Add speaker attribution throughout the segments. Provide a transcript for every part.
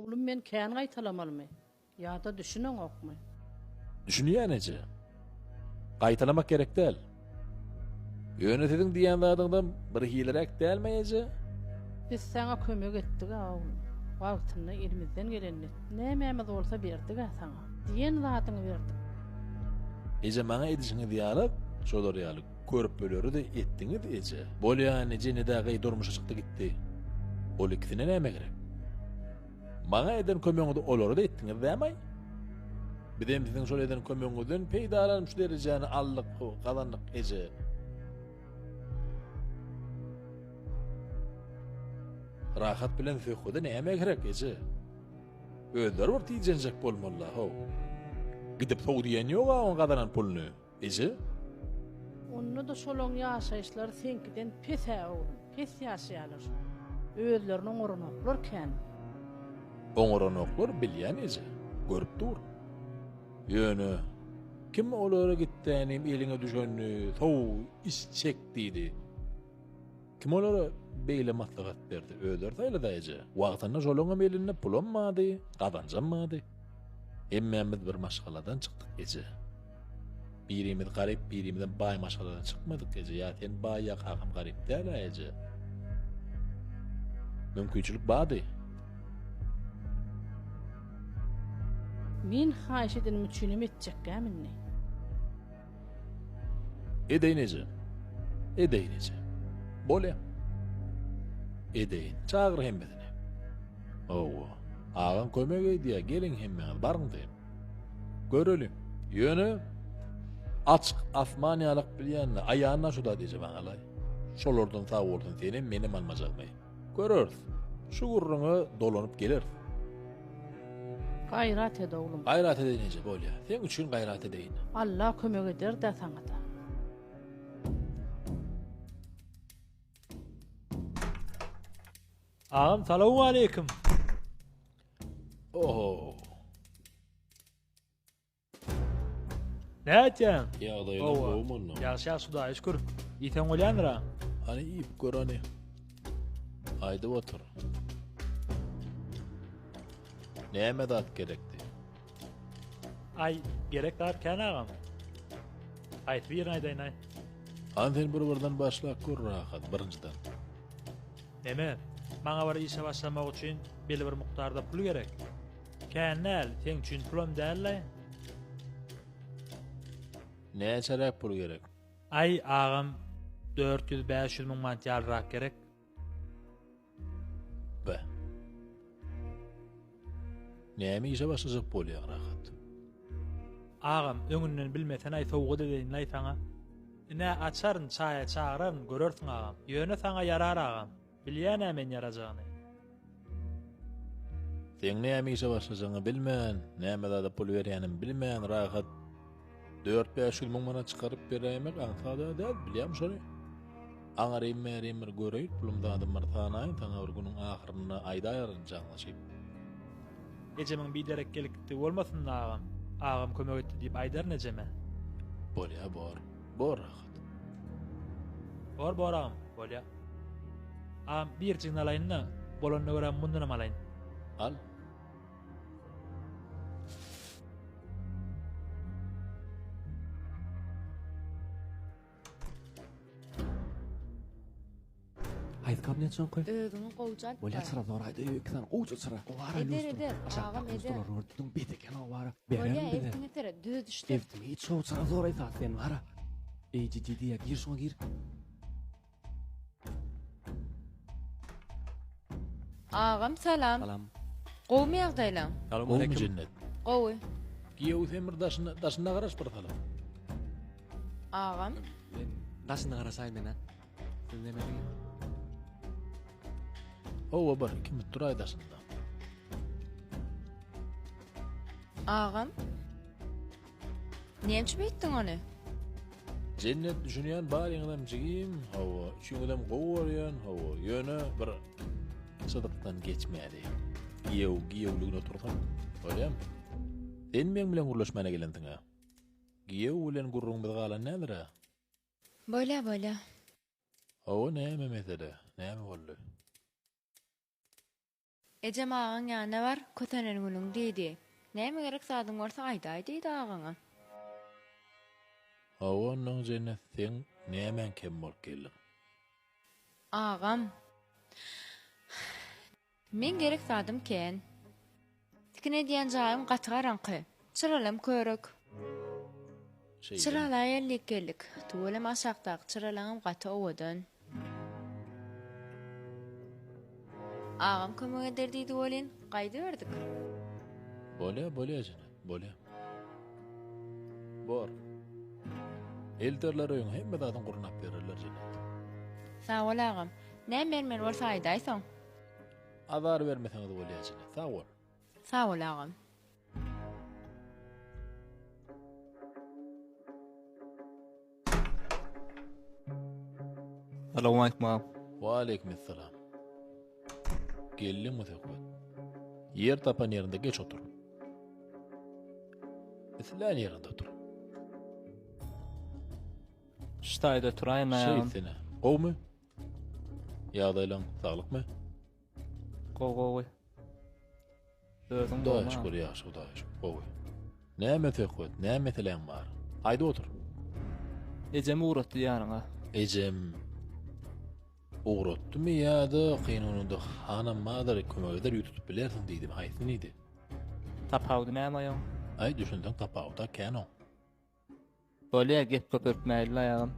Speaker 1: Oğlum men kän gaýtalamalmy? Ýa-da düşüneň okmy?
Speaker 2: Düşünýän ece. Gaýtalamak gerek däl. Ýönetidiň diýen zadyňdan bir hilerek dälmi ece?
Speaker 1: Biz sana kömek etdik oğlum. Wagtynda elimizden geleni nämämiz bolsa berdik sana. Diýen zadyňy berdik.
Speaker 2: Ece maňa edişiňi diýalyp, şolar ýaly körüp böleri de etdiňiz ece. Bolýan ece nedäge durmuşa çykdy gitdi. Ol ikisine näme gerek? Maňa eden kömeňizi olary da etdiňiz dämi? Bizem biziň şol eden kömeňizden peýdalanmış derejäni allyk, galanlyk ece. Rahat bilen söhbede näme gerek ece? Özler bir tiýjenjek bolmaly ho. Gidip sow diýen ýok on gadanan pulny. Ece?
Speaker 1: Onu da şolaň ýaşaýşlar senkiden pes oğlum. Pes ýaşaýarlar. Özlerini oňoranoklar kän.
Speaker 2: Oňoranoklar bilýän ece. Görüp dur. Ýöne kim olara gitdiňim eliňe düşenni, sow iş çekdiýdi. Kim olara beýle maslahat berdi? Özler taýlada ece. Wagtynda şolaňa melinne pulanmady, gadanjanmady. Emmemiz bir maşgaladan çykdyk ece. Birimiz garip, birimizden bay maşgaladan çykmadyk ece. Ya sen bay ýa hakym garip däl ece. Mümkinçilik bady.
Speaker 1: Men haýyş edenim üçin etjek gaminni.
Speaker 2: Edeýin ece. Edeýin ece. Bolýa. Edeýin. Çagyr hemmedini. Owa. Ağam kömek ediyor, gelin hemen, barın deyim. Görelim. Yönü, açık asmaniyalık bilyenle, ayağına şu da diyeceğim ağalay. Şolordan sağ oldun senin, benim almacak mı? Görürüz. Şu gurrunu dolanıp gelir.
Speaker 1: Gayrat ede oğlum.
Speaker 2: Gayrat edince bolya. Sen üçün gayrat edeyin.
Speaker 1: Allah kömek eder de sana da.
Speaker 3: Ağam, salamu aleyküm.
Speaker 2: Oho.
Speaker 3: Näçen?
Speaker 2: Ýagdaýlar
Speaker 3: Owa.
Speaker 2: bolmany.
Speaker 3: Ýaşa suda şükür. Ýeten bolýandyra.
Speaker 2: Hani ip görani. Aýdyp otur. Näme dat gerekdi?
Speaker 3: Ay, gerek darken ağam. Aýt bir aýdaýyn ay.
Speaker 2: Anten bir-birden başlap gör rahat birinjiden.
Speaker 3: Neme? Maňa bir işe başlamak üçin belli bir mukdarda pul gerek. Känäl, sen üçin pulum dälle?
Speaker 2: Näçerek pul gerek?
Speaker 3: Ay ağam 400-500 müň manat ýalrak gerek.
Speaker 2: Be. Näme işe başlajak bolýar rahat?
Speaker 3: Ağam, öňünden bilmesen ay sowga deýin lay saňa. Ine açaryn, çaýa çağıraryn, görersiň ağam. Ýöne saňa yarar ağam. Bilýän men yarajagyny.
Speaker 2: Sen näme işe başlajagyny bilmän, näme da pul berýänim bilmän rahat. 4-5 müň manat çykaryp berýämek aňsada däl, bilýän şoňy. Aňarym merim bir göreýit, pulumda adam martanaý, taňa bir günüň ahyryna aýdaýaryn jaňlaşyp.
Speaker 3: Ecemin bir derek gelikdi bolmasyn ağam. Ağam kömek etdi diýip aýdar nejeme.
Speaker 2: Bolýa bor. Bor rahat.
Speaker 3: Bor ağam, bolýa. Ağam bir jigna alaýyn-da, bolanyna görä mundan alaýyn.
Speaker 2: Al.
Speaker 4: Haydi kabinet son koy.
Speaker 5: Ögünü qowjak.
Speaker 4: Bolya sıra zoraydı yöksen qowjak sıra. Ovara
Speaker 5: Eder, ağam eder.
Speaker 4: Rordun bedeken ovara.
Speaker 5: Bolya
Speaker 4: Beren bile.
Speaker 5: evtine tere düz düştü.
Speaker 4: Evtim hiç soğuk sıra zoraydı zaten vara. Ciddi ya gir şuna gir.
Speaker 5: Ağam salam.
Speaker 4: Salam.
Speaker 5: Qowmaýak daýlan.
Speaker 4: Salam
Speaker 2: Oğlum
Speaker 4: aleyküm.
Speaker 2: cennet.
Speaker 5: Qowy.
Speaker 2: Giyev temir daşına garaş bir talam.
Speaker 5: Ağam.
Speaker 4: Daşını qarasayın mena. Sen ne medin?
Speaker 2: Owa bar kim turay daşında.
Speaker 5: Ağam. Näçe bitdiň ony?
Speaker 2: Cennet düşünýän bar ýaňam jigim, hawa, üçüňem gowarýan, hawa, ýöne bir sadaqdan geçmädi. Giyewlügüne turgan. Bolýam. Sen men bilen gurlaşmana gelendiňa. Giyew bilen gurrun bir galan nädir?
Speaker 5: Bolya.
Speaker 2: Hawa näme mesele? Näme boldy?
Speaker 5: Ejem ağaň ýanyna bar, kötenen günüň diýdi. Näme gerek sadyň bolsa aýdaý diýdi ağaňa.
Speaker 2: Awanyň jennetden nämen kem bolup geldi?
Speaker 5: Ağam. Men gerek sadym ken. Tikine diýen jaýym gatgaraňky. Çyralam körük. Çyrala ýerlik geldik. Tuwalem aşagdaky çyralaňym gaty owadan. Ağam kömek eder diýdi bolin, gaýdy berdik.
Speaker 2: Bolýa jene, bolýa. Bor. Elderler öýüň hemme zadyň gurunap bererler jene.
Speaker 5: Sağ ol ağam. Näme men bolsa aýdaýsaň?
Speaker 2: Azar bermeseňiz bolýa jene. Sağ ol.
Speaker 5: Sağ ol ağam.
Speaker 6: Assalamu alaykum ağam.
Speaker 2: Wa alaykumussalam. Geldim ötekwe. Yer tapan yerinde geç otur. Islan yerinde otur.
Speaker 6: Ştaýda turaýyn ağam.
Speaker 2: Şeysine. Gowmy? Ýagdaýlaň saglykmy?
Speaker 6: Gowy. Özüň
Speaker 2: Da
Speaker 6: bolma.
Speaker 2: şükür ýaşy da şükür. Gowy. Näme ötekwe? Näme meselen bar? Haýda otur.
Speaker 6: Ejem uğratdy ýanyňa.
Speaker 2: Ejem uğratdymy ýa-da qynununda hanam madar kömek eder ýutup bilersiň diýdim. Haýsy idi?
Speaker 6: Tapawdy näme ýa?
Speaker 2: Ay düşündüm tapawda keno.
Speaker 6: Bolýa gep köpürtmäýli ağam.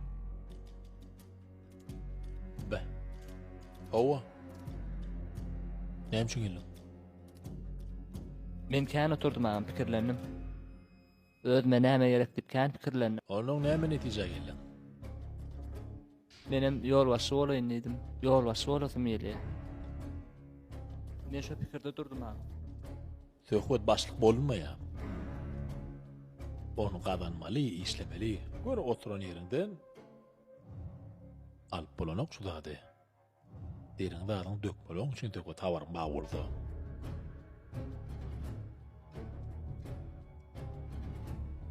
Speaker 2: Be. Owa. Näme üçin geldin?
Speaker 6: Men kän oturdum ağam, pikirlendim. Özüme näme gerek diýip kän pikirlendim.
Speaker 2: Onuň näme netije geldin?
Speaker 6: Menem ýol başy bolaýyn diýdim. Ýol başy bolasym ýeli. Men şo pikirde durdum ağam.
Speaker 2: Söhbet başlyk bolmaýa. Onu kazanmaly, işlemeli. Gör oturan yerinden alyp bolanok şu zady. Deriň zadyň dökmeleň üçin tökü tawaryň baý bolsa.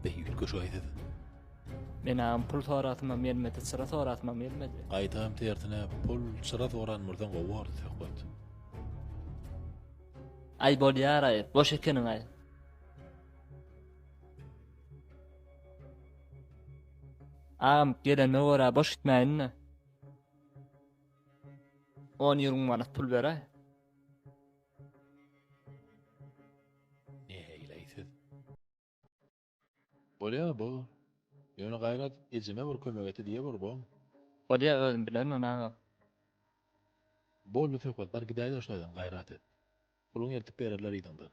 Speaker 2: Beýül köşeýdi.
Speaker 6: Men ağam pul soratyma bermedi, sıra soratyma bermedi.
Speaker 2: Gaýtam tertine pul sıra soran murdan gowar söhbet.
Speaker 6: Ay bolýar ay, boş ekeniň ay. Ağam gelene wara boş gitmäýin. 10-20 manat pul beräy.
Speaker 2: Ne eýleýsiz? Bolýa bu. Ýöne gaýrat ejime bir kömek eti diýe bor bu.
Speaker 6: Bolýa özüm bilen ağam.
Speaker 2: Bolýa söhbet bar gideýär şoýdan gaýrat et. Puluň eltip bererler ýa-da.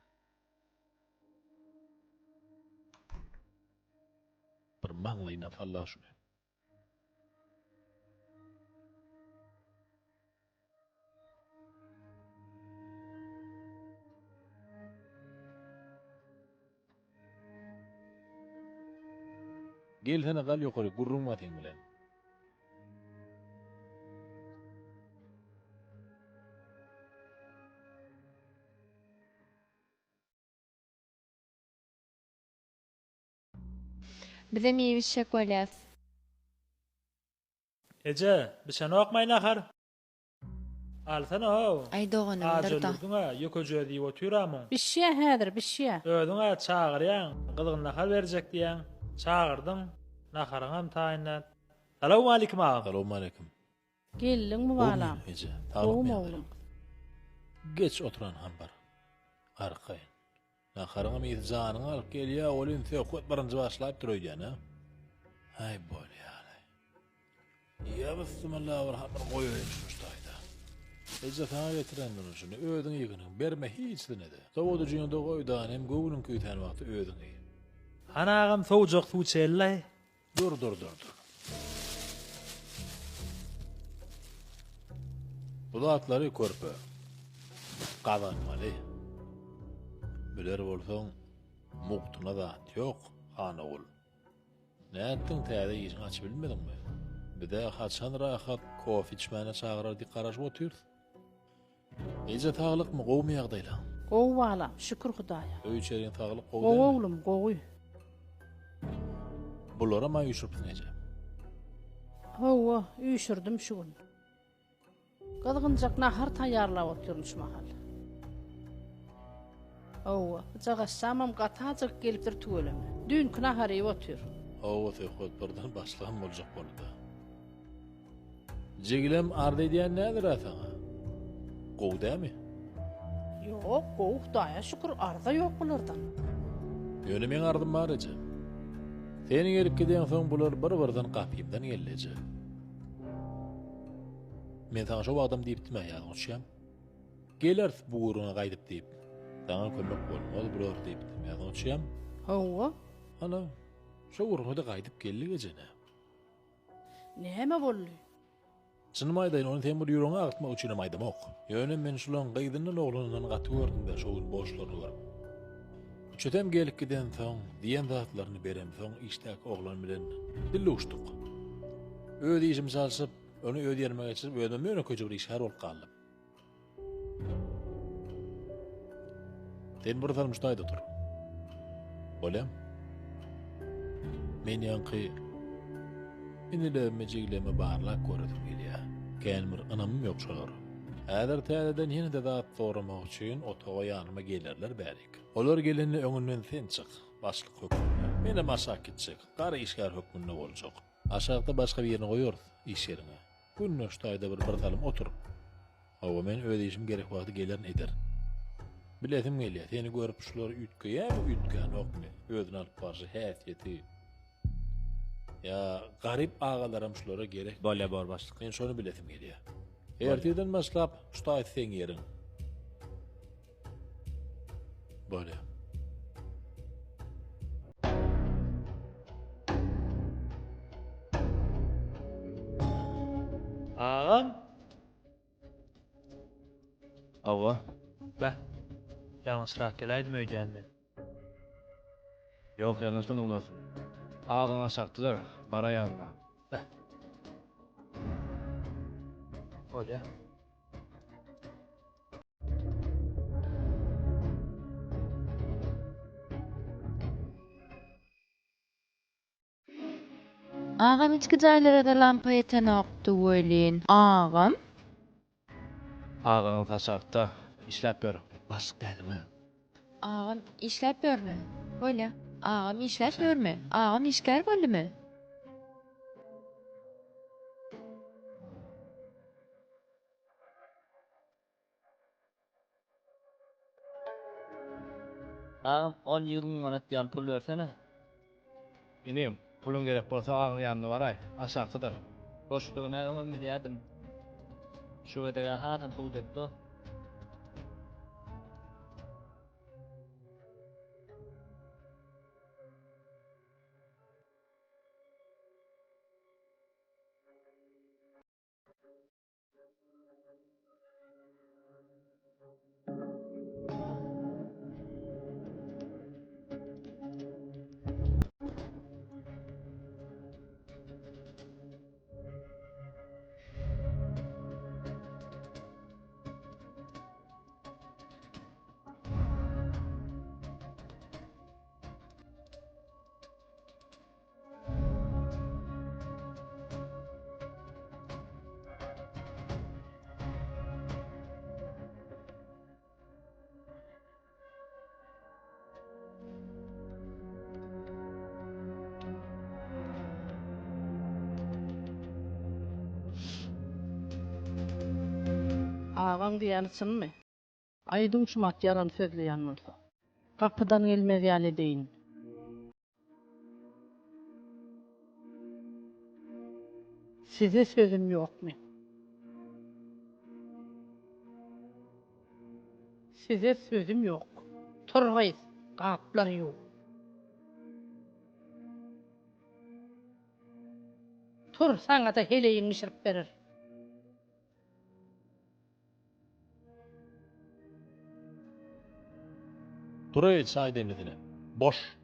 Speaker 2: Bir maňlaýna Allah şunu. Gel sene gal ýokary gurrunma teň bilen.
Speaker 5: Bize meyvişek bolýas.
Speaker 3: Eje, biçen okmaýyn ahar. Alsana ho.
Speaker 5: Ay doğanım durda.
Speaker 3: Ajolduňa ýököje diýip oturamy.
Speaker 1: Bişýä häzir, bişýä.
Speaker 3: Ödüňe çağırýan, gyzygyň nahar berjek diýen. Çağırdyň, naharyňam taýinlat. Salamu alaykum ağam.
Speaker 2: Assalamu alaykum.
Speaker 1: Geldiňmi balam?
Speaker 2: Ece,
Speaker 1: Oğlum
Speaker 2: taýyň.
Speaker 1: oğlum.
Speaker 2: Geç oturan ham bar. Arkaýyn. Naharyňa mizanyny alyp gelýär, olyn söhbet barynjy başlaýyp durýan ha. Hay bolýar. Ya bismillah bir hamar goýaýyn şu taýda. Ece taňa getirendir şunu. Ödüň ýygyny berme hiç dinede. Sowadyjyňda goýdan hem göwünün küýten wagty ödüň.
Speaker 3: Ana ağam sowjak suw çellay.
Speaker 2: Dur. Bu atlary körpü. Kazanmaly. Biler bolsaň, muktuna da ýok, hana ol. Näetdiň täze ýeşiň açyp bilmedingmi? Bide haçan rahat kofe içmäne çagyrardy garaşyp otur. Ece taglykmy gowmy ýagdaýla?
Speaker 1: Gowy balam, şükür Hudaýa.
Speaker 2: Öý çeriň taglyk
Speaker 1: Gowy
Speaker 2: gowdy.
Speaker 1: oglum, gowy.
Speaker 2: Bulara ma ýuşurypsyň ece.
Speaker 1: Howa, üýşürdüm şu gün. Gylgynjak nahar taýýarlap oturmuş mahal. Owa, jaga samam gatacık gelipdir tügeleme. Dün kına harayıp otur.
Speaker 2: Owa tekotlardan başlayan boljak boldy. Jigilem ardy diýen nädir ataňa? Gowdamy?
Speaker 1: Yok, goğuk daya şükür arda yok bulardan.
Speaker 2: Ýöne men ardym bar eje. Seni gelip giden soň bular bir-birden gapymdan gelleje. Men taňa şo adam diýipdim ýa-da geler buğuruna gaýdyp diýip. Taňa kömek bolmaz birör diýipdim ýa-da
Speaker 1: Owa,
Speaker 2: ana şo urunda gaýdyp geldi gejene.
Speaker 1: näme boldy?
Speaker 2: Çynym aýdaýyn onu temir ýüregiňe agtmak üçin aýdamok. Ýöne men şulan gaýdynyň oglanyndan gaty gördüm de şoň boşlaryny görüp. Çötem gelip giden soň diýen zatlaryny berem soň iştäk oglan bilen dilluşdyk. Öýdi işim salsyp, onu öýdi ýerime geçirip öýdem öňe köjüp işgär bolup galdym. Den buradan müştahid otur. Bolem. Men ýanky inile mejigleme barlak gördüm gelýär. Gelmir anamym ýok şolar. Äder täzeden ýene-de zat soramak üçin otaga ýanyma gelerler bärik. Olar geleni öňünden sen çyk. Başlyk hökmüne. Menem aşağı gitjek. Gary işgär hökmünde boljak. Aşagda başga bir ýerine goýar iş ýerine. Günne ştaýda bir talym otur. Hawa men öýdüşim gerek wagty gelerin eder. Biletim gelýär. Seni görüp şular ütkeýär, ütken okmy. Özüne alyp barjy häsiýeti. Ya garip ağalaram şulara gerek.
Speaker 6: Bolýa bar başlyk.
Speaker 2: Men şonu biletim gelýär. Erteden başlap ştaýt sen ýeriň. Bolýa.
Speaker 3: Ağam,
Speaker 6: Awa.
Speaker 3: bä. Ýalňysrak gelaýdym öýden men.
Speaker 4: Yok yanlışdan ulas. Ağına saktılar. Bara yanına.
Speaker 3: Bolýa.
Speaker 5: Ağam içki jaýlara da lampa ýeten okdy welin. Ağam,
Speaker 4: Ağına tasakta. İşlep gör. Basık gelme.
Speaker 5: ağam işläp berme. Bolýa. Ağam işläp berme. Ağam işgär boldymy?
Speaker 6: Ağam 10 ýylyň manat ýan pul bersene.
Speaker 4: Benim pulun gerek bolsa ağın yanına varay. Asaktıdır.
Speaker 6: Boşlugyna öňe bilýärdim. Şu edege hatan pul depdi.
Speaker 1: Ağam diýeni çynmy? Aýdyň şumat yaran sözleýän bolsa. Kapydan gelmez ýaly deýin. Size sözüm ýokmy? Size sözüm ýok. Turgaýs, gaplar ýok. Tur, saňa da heleýiň işirip berer.
Speaker 2: Duray çay demledine. Boş.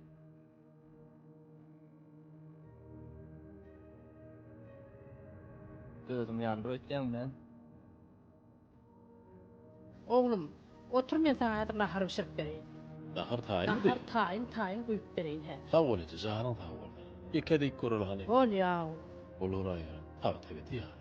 Speaker 6: Gözüm ýandy öýtdem men.
Speaker 1: Oglum, otur men saňa ýa-da nahar pişirip bereyim.
Speaker 2: Dahar taýyn
Speaker 1: Nahar taýyn goýup bereýin hä.
Speaker 2: Sag bol eti, jaharyň sag bol. Ikedik görür hani.
Speaker 1: Bolýa.
Speaker 2: Olur aýa. Tabii tabii diýär.